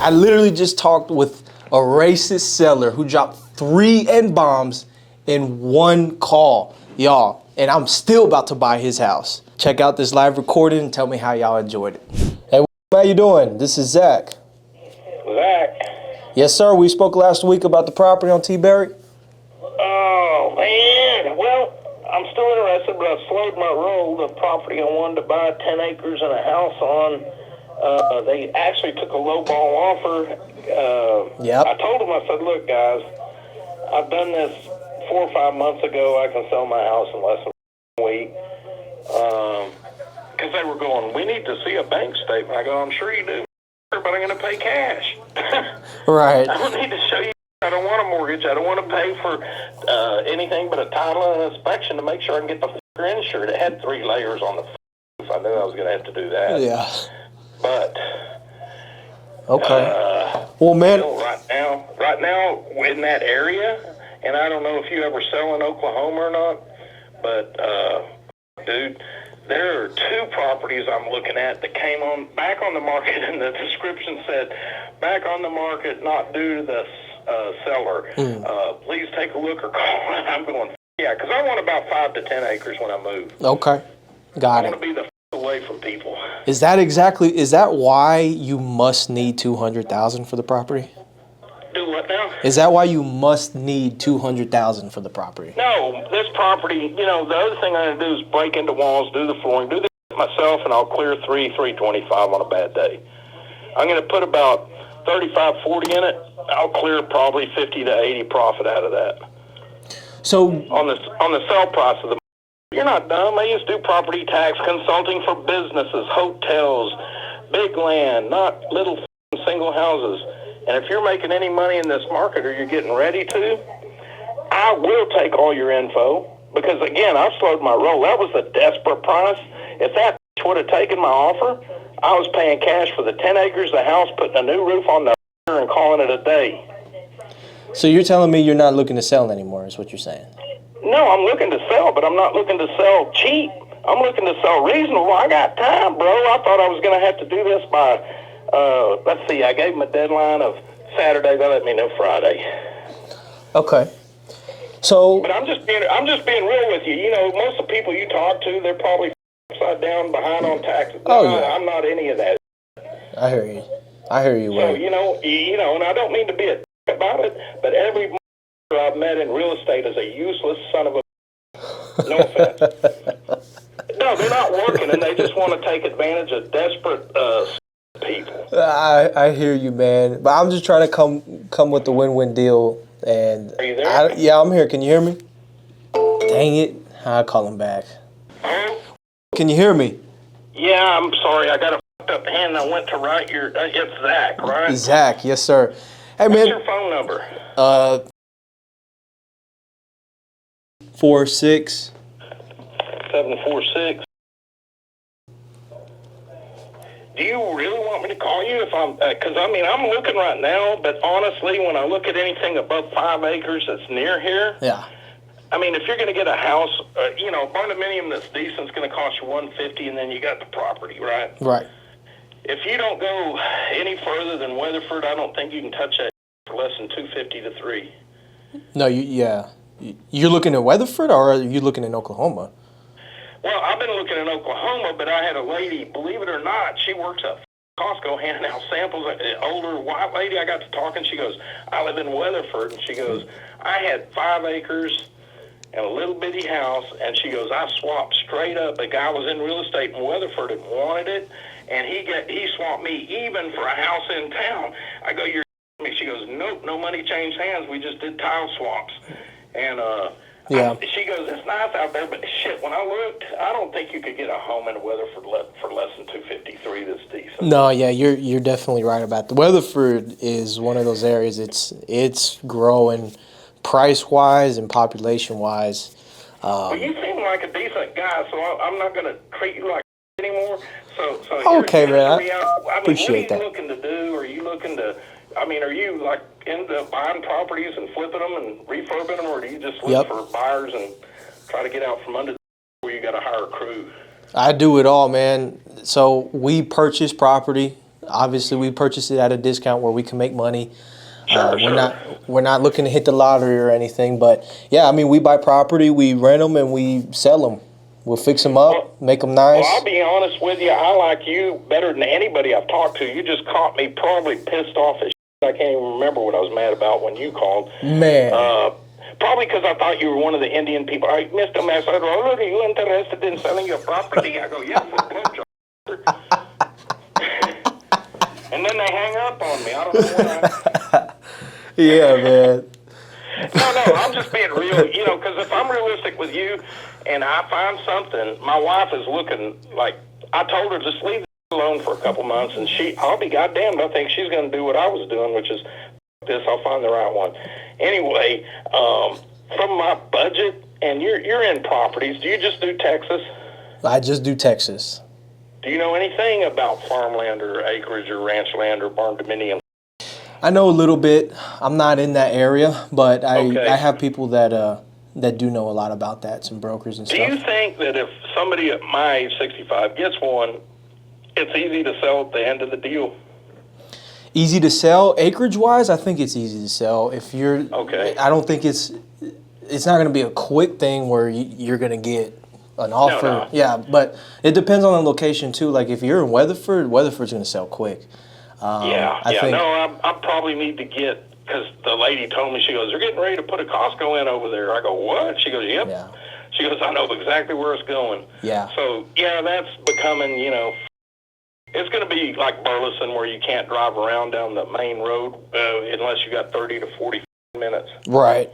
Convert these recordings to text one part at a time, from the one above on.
I literally just talked with a racist seller who dropped 3 N-bombs in one call, y'all. And I'm still about to buy his house. Check out this live recording and tell me how y'all enjoyed it. Hey, how you doing? This is Zach. Zach? Yes, sir. We spoke last week about the property on T-Berry. Oh, man. Well, I'm still interested, but I slowed my roll. The property I wanted to buy 10 acres and a house on, they actually took a low ball offer. I told them, I said, look, guys, I've done this 4 or 5 months ago. I can sell my house in less than a week. Because they were going, we need to see a bank statement. I go, I'm sure you do, but I'm going to pay cash. Right. I don't need to show you. I don't want a mortgage. I don't want to pay for anything but a title and an inspection to make sure I can get the insured. It had 3 layers on the roof. I knew I was going to have to do that. Yeah. But okay. Well, man, right now in that area, and I don't know if you ever sell in Oklahoma or not, but dude, there are 2 properties I'm looking at that came back on the market, and the description said back on the market, not due to the seller. Please take a look or call. I'm going, yeah, because I want about 5 to 10 acres when I move. Okay, got it. I want to be the away from people. Is that why you must need $200,000 for the property? Do what now? Is that why you must need $200,000 for the property? No, this property, the other thing I'm going to do is break into walls, do the flooring, do this myself, and I'll clear $325 on a bad day. I'm going to put about 35, 40 in it. I'll clear probably 50 to 80 profit out of that. So on the sell price of the, you're not dumb. I used to do property tax consulting for businesses, hotels, big land, not little single houses. And if you're making any money in this market or you're getting ready to, I will take all your info because, again, I slowed my roll. That was a desperate price. If that would have taken my offer, I was paying cash for the 10 acres, the house, putting a new roof on the and calling it a day. So you're telling me you're not looking to sell anymore is what you're saying? No, I'm looking to sell, but I'm not looking to sell cheap. I'm looking to sell reasonable. I got time, bro. I thought I was going to have to do this by, let's see, I gave them a deadline of Saturday. They let me know Friday. Okay. So, but I'm just being real with you. Most of the people you talk to, they're probably upside down, behind on taxes. Oh, yeah. I'm not any of that. I hear you. So, and I don't mean to be a about it, but every I've met in real estate is a useless son of a. No offense. No, they're not working, and they just want to take advantage of desperate people. I hear you, man. But I'm just trying to come with the win-win deal. And are you there? Yeah, I'm here. Can you hear me? Dang it! I'll call him back. Huh? Can you hear me? Yeah, I'm sorry. I got a fucked up hand. I went to write your. It's Zach, right? Zach, yes, sir. Hey, what's man. Your phone number? 46 746. Do you really want me to call you if I'm? Because I'm looking right now, but honestly, when I look at anything above 5 acres that's near here, yeah. If you're going to get a house, barndominium that's decent is going to cost you $150, and then you got the property, right? Right. If you don't go any further than Weatherford, I don't think you can touch that for less than $250 to $300. No, you're looking at Weatherford, or are you looking in Oklahoma? Well, I've been looking in Oklahoma, but I had a lady, believe it or not, she works at Costco handing out samples. An older white lady, I got to talking. She goes, I live in Weatherford, and she goes, I had 5 acres and a little bitty house, and she goes, I swapped straight up. A guy was in real estate in Weatherford and wanted it, and he swapped me even for a house in town. I go, you're me. She goes, nope, no money changed hands. We just did tile swaps. And yeah. She goes, it's nice out there, but shit, when I looked, I don't think you could get a home in Weatherford for less than $253 that's decent. No, yeah, you're definitely right about that. Weatherford is one of those areas. It's growing price-wise and population-wise. Well, you seem like a decent guy, so I'm not going to treat you like anymore. So okay, man. I appreciate that. What are you looking to do? Are you looking to? Are you like into buying properties and flipping them and refurbing them, or do you just look for buyers and try to get out from under where you got to hire a crew? I do it all, man. So we purchase property, Obviously, we purchase it at a discount where we can make money. Sure, We're not looking to hit the lottery or anything, but yeah, I mean, we buy property, we rent them, and we sell them. We'll fix them up, make them nice. Well, I'll be honest with you. I like you better than anybody I've talked to. You just caught me probably pissed off as shit. I can't even remember what I was mad about when you called. Man. Probably because I thought you were one of the Indian people. All right, Mr. Master, are you interested in selling your property? I go, yes, for blowjob. And then they hang up on me. I don't know why. Yeah, man. No, I'm just being real, because if I'm realistic with you and I find something, my wife is looking like, I told her just leave it alone for a couple months, and I'll be goddamned, I think she's going to do what I was doing, which is this, I'll find the right one. Anyway, from my budget, and you're in properties, do you just do Texas? I just do Texas. Do you know anything about farmland or acreage or ranch land or barn dominium? I know a little bit. I'm not in that area, but I have people that do know a lot about that, some brokers and stuff. Do you think that if somebody at my age, 65, gets one, it's easy to sell at the end of the deal? Easy to sell? Acreage-wise, I think it's easy to sell. If you're, okay. I don't think it's not going to be a quick thing where you're going to get an offer. No. Yeah, but it depends on the location too. Like if you're in Weatherford, Weatherford's going to sell quick. I think, I probably need to get, because the lady told me, she goes, they're getting ready to put a Costco in over there. I go, what? She goes, yep. Yeah. She goes, I know exactly where it's going. Yeah. So, yeah, that's becoming, it's going to be like Burleson where you can't drive around down the main road unless you got 30 to 40 minutes. Right.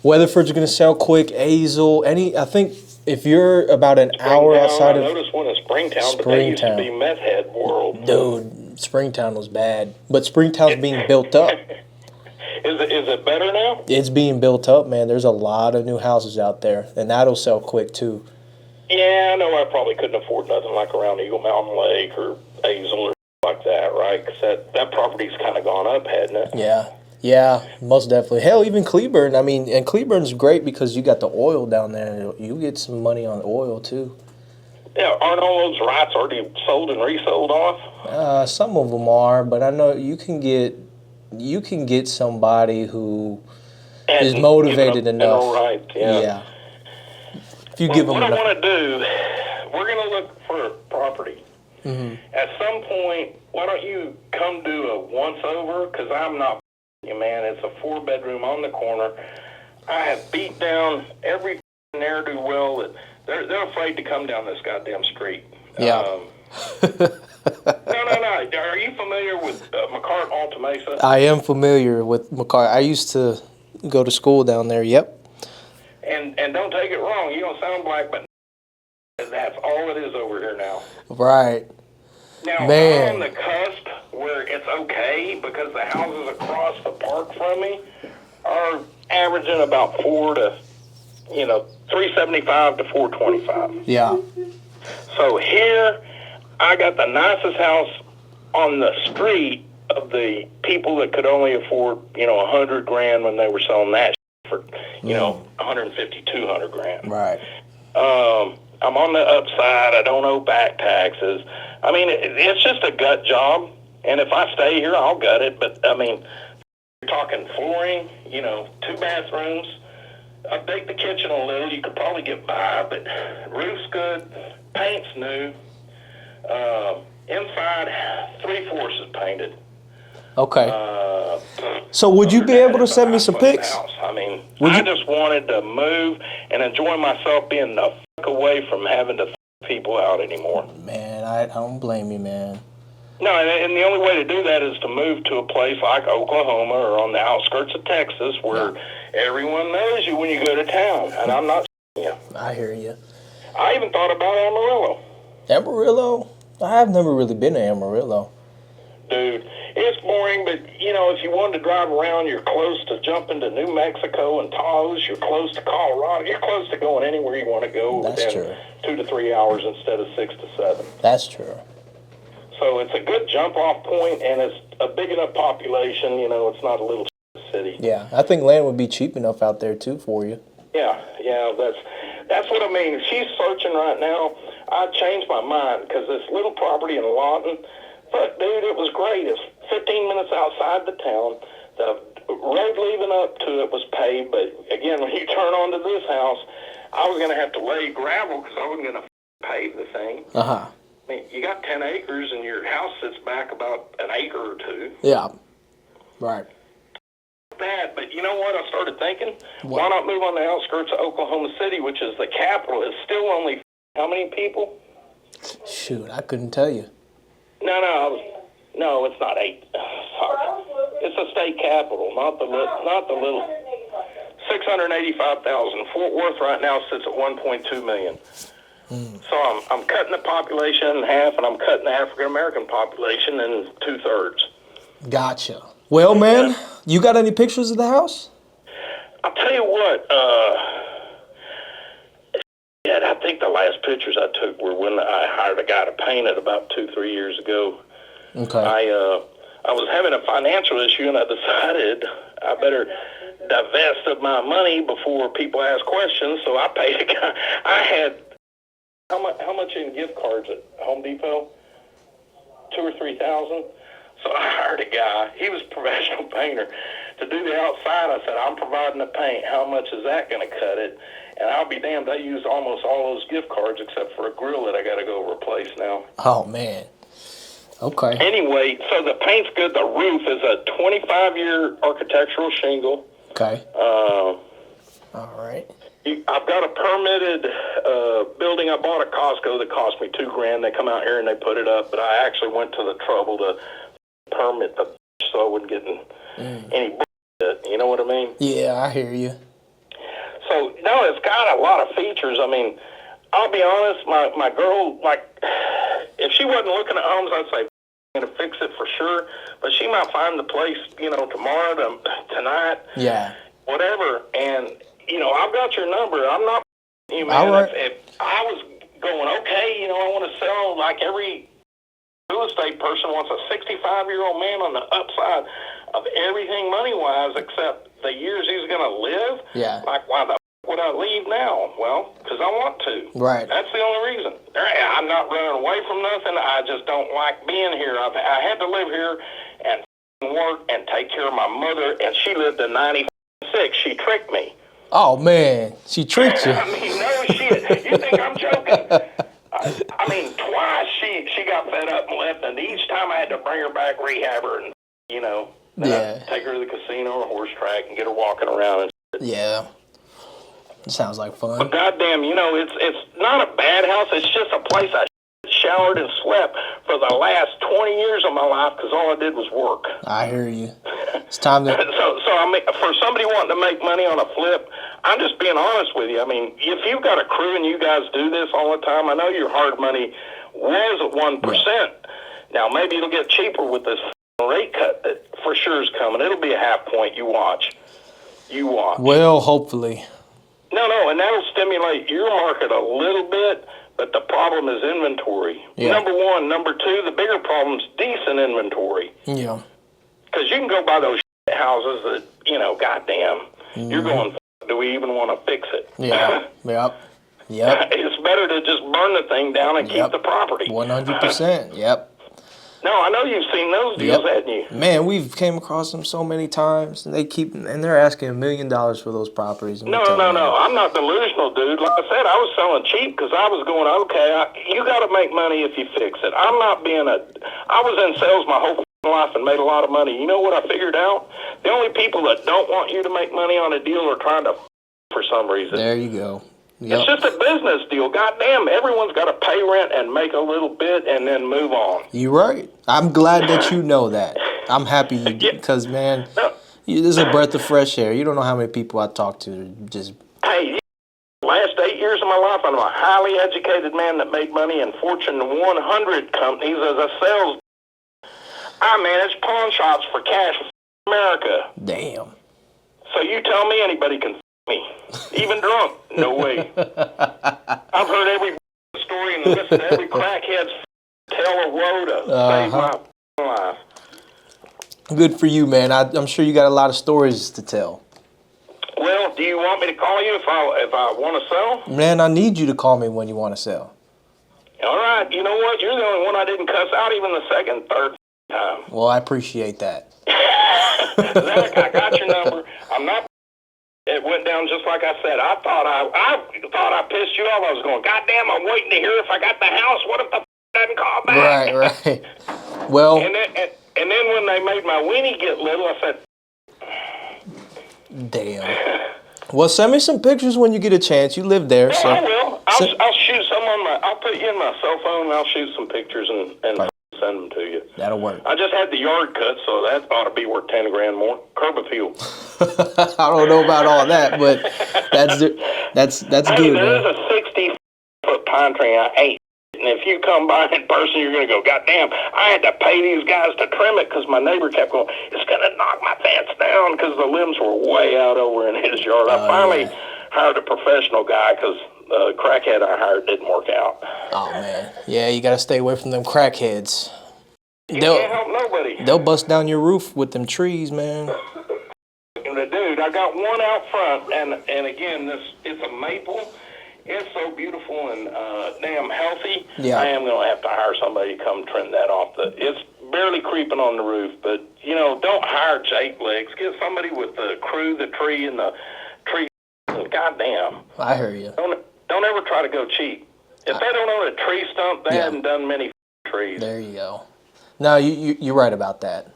Weatherford's going to sell quick. Azle, I think if you're about an hour outside of... I noticed one in Springtown, but that used to be meth head world. Dude, Springtown was bad. But Springtown's being built up. Is it better now? It's being built up, man. There's a lot of new houses out there, and that'll sell quick, too. Yeah, I know I probably couldn't afford nothing like around Eagle Mountain Lake or Azle or like that, right? Because that property's kind of gone up, hasn't it? Yeah, most definitely. Hell, even Cleburne. I mean, and Cleburne's great because you got the oil down there. You get some money on oil, too. Yeah, aren't all those rights already sold and resold off? Some of them are, but I know you can get somebody who is motivated enough. Right, yeah. If you give them what enough. I want to do, we're going to look for property. Mm-hmm. At some point, why don't you come do a once-over? Because I'm not you, man. It's a 4-bedroom on the corner. I have beat down every ne'er-do-well that they're afraid to come down this goddamn street. Yeah. No. Are you familiar with McCart Alta Mesa? I am familiar with McCart. I used to go to school down there. Yep. And don't take it wrong. You don't sound black, but that's all it is over here now. Right. Now, man. I'm on the cusp where it's okay because the houses across the park from me are averaging about 375 to 425. Yeah. So here, I got the nicest house on the street of the people that could only afford, $100,000 when they were selling that for, 150, 200 grand. Right. I'm on the upside. I don't owe back taxes. I mean, it's just a gut job. And if I stay here, I'll gut it. But, I mean, you're talking flooring, 2 bathrooms. Update the kitchen a little. You could probably get by, but roof's good. Paint's new. Inside, 3/4 is painted. Okay. So would you be able to send me some pics? I mean, I just wanted to move and enjoy myself being the fuck away from having to people out anymore. Man, I don't blame you, man. No, and the only way to do that is to move to a place like Oklahoma or on the outskirts of Texas where everyone knows you when you go to town. And I'm not you. I hear you. I even thought about Amarillo. Amarillo? I have never really been to Amarillo. Dude, it's boring, but, if you wanted to drive around, you're close to jumping to New Mexico and Taos. You're close to Colorado. You're close to going anywhere you want to go within 2 to 3 hours instead of 6 to 7. That's true. So it's a good jump-off point, and it's a big enough population. It's not a little city. Yeah, I think land would be cheap enough out there, too, for you. Yeah, that's what I mean. If she's searching right now, I'd change my mind because this little property in Lawton, But, dude, it was great. It's 15 minutes outside the town. The road leading up to it was paved, but, again, when you turn onto this house, I was going to have to lay gravel because I wasn't going to pave the thing. Uh-huh. I mean, you got 10 acres, and your house sits back about an acre or two. Yeah. Right. Bad, but you know what? I started thinking, What? why not move on the outskirts of Oklahoma City, which is the capital? It's still only how many people? Shoot, I couldn't tell you. No, it's not 8. Fuck. It's the state capital, not the little. 685,000. Fort Worth right now sits at 1.2 million. So I'm cutting the population in half, and I'm cutting the African American population in 2/3. Gotcha. Well, man, you got any pictures of the house? I'll tell you what. Yeah, I think the last pictures I took were when I hired a guy to paint it about 2-3 years ago. Okay. I was having a financial issue, and I decided I better divest of my money before people ask questions. So I paid a guy. I had how much in gift cards at Home Depot? 2,000 or 3,000. So I hired a guy. He was a professional painter to do the outside. I said, I'm providing the paint. How much is that going to cut it? And I'll be damned, I used almost all those gift cards except for a grill that I got to go replace now. Oh, man. Okay. Anyway, so the paint's good. The roof is a 25-year architectural shingle. Okay. All right. I've got a permitted building I bought at Costco that cost me $2,000. They come out here and they put it up, but I actually went to the trouble to permit the so I wouldn't get any bullshit. You know what I mean? Yeah, I hear you. So, no, it's got a lot of features. I mean, I'll be honest, my girl, like, if she wasn't looking at homes, I'd say, I'm going to fix it for sure. But she might find the place, tomorrow, tonight. Yeah. Whatever. And, I've got your number. I'm not, man. All right. If I was going, okay, I want to sell, like every real estate person wants a 65-year-old man on the upside of everything money-wise except the years he's going to live. Yeah. Like, why the would I leave now? Well, because I want to. Right. That's the only reason. I'm not running away from nothing. I just don't like being here. I had to live here and work and take care of my mother, and she lived to 96. She tricked me. Oh, man. She tricked you. I mean, no shit. You think I'm joking? I mean, twice she got fed up and left, and each time I had to bring her back, rehab her, and, Yeah. take her to the casino or horse track and get her walking around and shit. Yeah. Sounds like fun. But goddamn, it's not a bad house. It's just a place I showered and slept for the last 20 years of my life because all I did was work. I hear you. It's time to... So I mean, for somebody wanting to make money on a flip, I'm just being honest with you. I mean, if you've got a crew and you guys do this all the time, I know your hard money was at 1%. Yeah. Now, maybe it'll get cheaper with this rate cut that for sure is coming. It'll be a half point. You watch. Well, hopefully. No, and that'll stimulate your market a little bit, but the problem is inventory. Yeah. Number one. Number two, the bigger problem's decent inventory. Yeah. Because you can go buy those houses that, goddamn, you're going, do we even want to fix it? Yeah. Yep. It's better to just burn the thing down and keep the property. 100%. Yep. No, I know you've seen those deals, haven't you? Man, we've came across them so many times, and they're asking $1 million for those properties. No. I'm not delusional, dude. Like I said, I was selling cheap because I was going, okay, you got to make money if you fix it. I was in sales my whole life and made a lot of money. You know what I figured out? The only people that don't want you to make money on a deal are trying to for some reason. There you go. Yep. It's just a business deal. Goddamn, everyone's got to pay rent and make a little bit and then move on. You're right. I'm glad that you know that. I'm happy you did because, man, this is a breath of fresh air. You don't know how many people I talk to just... Hey, last 8 years of my life, I'm a highly educated man that made money in Fortune 100 companies as a sales. I manage pawn shops for cash in America. Damn. So you tell me anybody can me. Even drunk. No way. I've heard every story and listened to every crackhead's tell a woe to save my life. Good for you, man. I'm sure you got a lot of stories to tell. Well, do you want me to call you if I want to sell? Man, I need you to call me when you want to sell. All right, you know what? You're the only one I didn't cuss out even the second, third time. Well, I appreciate that. Zach, I got your number. I'm not. It went down just like I said. I thought I pissed you off. I was going, God damn, I'm waiting to hear if I got the house. What if the doesn't call back? Right. Well. And then when they made my weenie get little, I said, damn. Well, send me some pictures when you get a chance. You live there, so. I will. I'll shoot some on my. I'll put you in my cell phone and I'll shoot some pictures and send them to you. That'll work. I just had the yard cut, so that ought to be worth $10,000 more. Curb appeal. I don't know about all that, but that's good. There is a 60-foot pine tree I ate. And if you come by in person, you're going to go, God damn, I had to pay these guys to trim it because my neighbor kept going, it's going to knock my fence down because the limbs were way out over in his yard. I finally hired a professional guy because the crackhead I hired didn't work out. Oh, man. Yeah, you got to stay away from them crackheads. You can't help nobody. They'll bust down your roof with them trees, man. Dude, I got one out front, and again, it's a maple. It's so beautiful and damn healthy. Yeah. I am going to have to hire somebody to come trim that off. It's barely creeping on the roof, but, don't hire Jake Legs. Get somebody with the crew, the tree, and the tree. Goddamn. I hear you. Don't ever try to go cheap. If they don't own a tree stump, they haven't done many trees. There you go. No, you're right about that.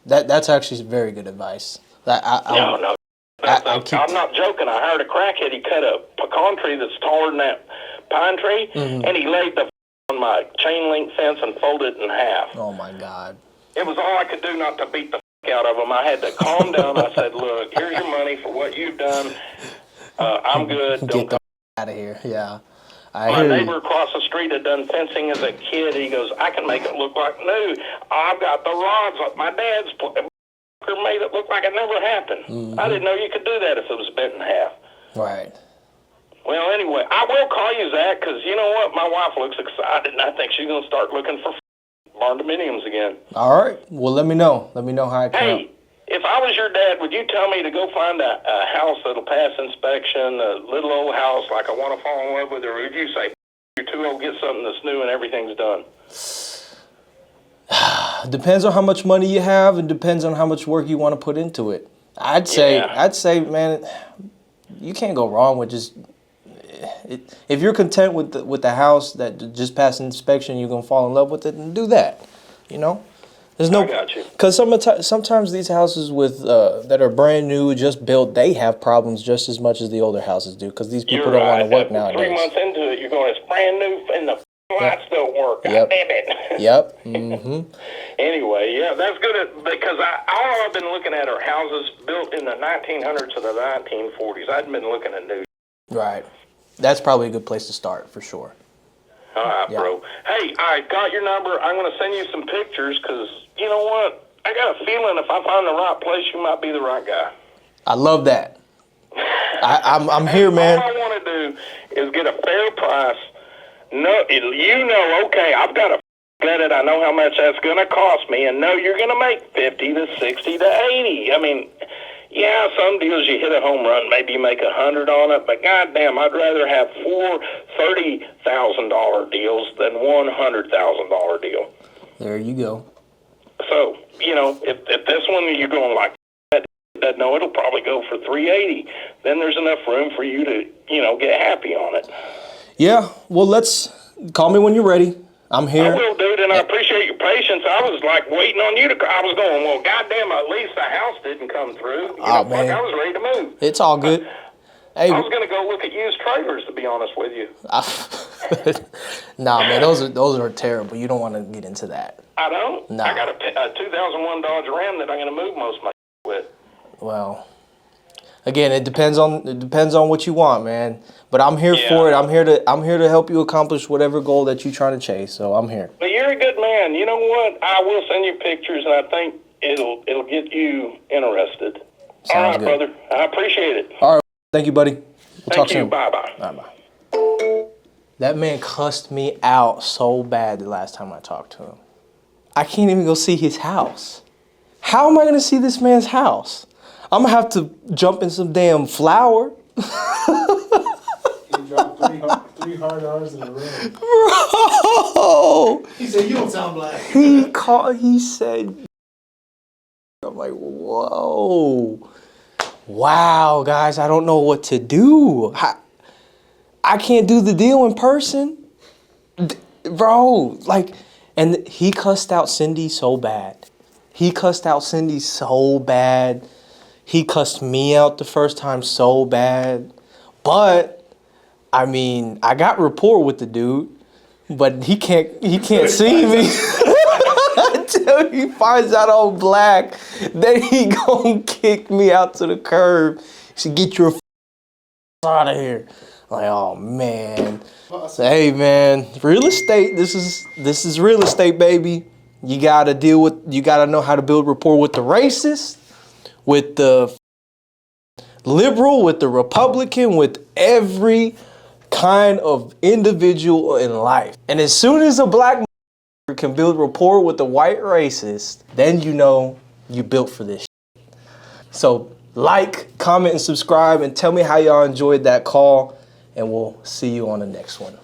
That's actually very good advice. No. I'm not joking. I hired a crackhead. He cut a pecan tree that's taller than that pine tree, and he laid the on my chain link fence and folded it in half. Oh, my God. It was all I could do not to beat the out of him. I had to calm down. I said, look, here's your money for what you've done. I'm good. Get the out of here. Yeah. My neighbor across the street had done fencing as a kid. He goes, I can make it look like new. I've got the rods like my dad's made it look like it never happened. I didn't know you could do that if it was bent in half. Right. Well, anyway, I will call you, Zach, because you know what? My wife looks excited, and I think she's going to start looking for barn dominiums again. All right. Well, let me know. Let me know how it comes. Hey, if I was your dad, would you tell me to go find a house that'll pass inspection, a little old house like I want to fall in love with, or would you say, you're too old, get something that's new and everything's done? Depends on how much money you have and depends on how much work you want to put into it. I'd say, man, you can't go wrong with just, if you're content with the house that just passed inspection, you're going to fall in love with it and do that, There's no, I got you. Because sometimes these houses with that are brand new, just built, they have problems just as much as the older houses do because these people don't want to work nowadays. 3 months into it, you're going, it's brand new and the lights don't work. God damn it. Yep. Mm-hmm. Anyway, yeah, that's good because all I've been looking at are houses built in the 1900s to the 1940s. I hadn't been looking at new. Right. That's probably a good place to start for sure. All right, bro. Hey, I got your number. I'm going to send you some pictures because, you know what? I got a feeling if I find the right place, you might be the right guy. I love that. I'm here, man. All I want to do is get a fair price. No, okay, I've got to get it. I know how much that's going to cost me, and no, you're going to make 50 to 60 to 80. I mean, yeah, some deals you hit a home run, maybe you make 100 on it, but goddamn, I'd rather have 4 $30,000 deals than one $100,000 deal. There you go. So, if this one you're going like that, no, it'll probably go for 380. Then there's enough room for you to, get happy on it. Yeah, well, call me when you're ready. I'm here. I will, dude, and I appreciate your patience. I was like waiting on you I was going, well, goddamn, at least the house didn't come through. Man. I was ready to move. It's all good. Hey, I was going to go look at used trailers, to be honest with you. Nah, man, those are terrible. You don't want to get into that. I don't. Nah. I got a 2001 Dodge Ram that I'm going to move most of my with. Well, again, it depends on what you want, man. But I'm here for it. I'm here to help you accomplish whatever goal that you're trying to chase. So I'm here. But you're a good man. You know what? I will send you pictures, and I think it'll get you interested. Sounds all right, good. brother. I appreciate it. All right. Thank you, buddy. We'll talk soon. Bye-bye. Bye-bye. That man cussed me out so bad the last time I talked to him. I can't even go see his house. How am I going to see this man's house? I'm going to have to jump in some damn flour. He dropped 300 3 hard R's in a row. Bro! He said, you don't sound black. He said, I'm like, whoa. Wow, guys, I don't know what to do. I can't do the deal in person. Bro, like, and he cussed out Cindy so bad. He cussed out Cindy so bad. He cussed me out the first time so bad. But, I mean, I got rapport with the dude, but he can't see me. Until he finds out I'm black, then he gonna kick me out to the curb. He said, get your out of here. Like, oh man. So, hey man, real estate, this is real estate, baby. You gotta know how to build rapport with the racist, with the liberal, with the Republican, with every kind of individual in life. And as soon as a black can build rapport with the white racist, then you know you built for this shit. So like, comment, and subscribe, and tell me how y'all enjoyed that call, and we'll see you on the next one.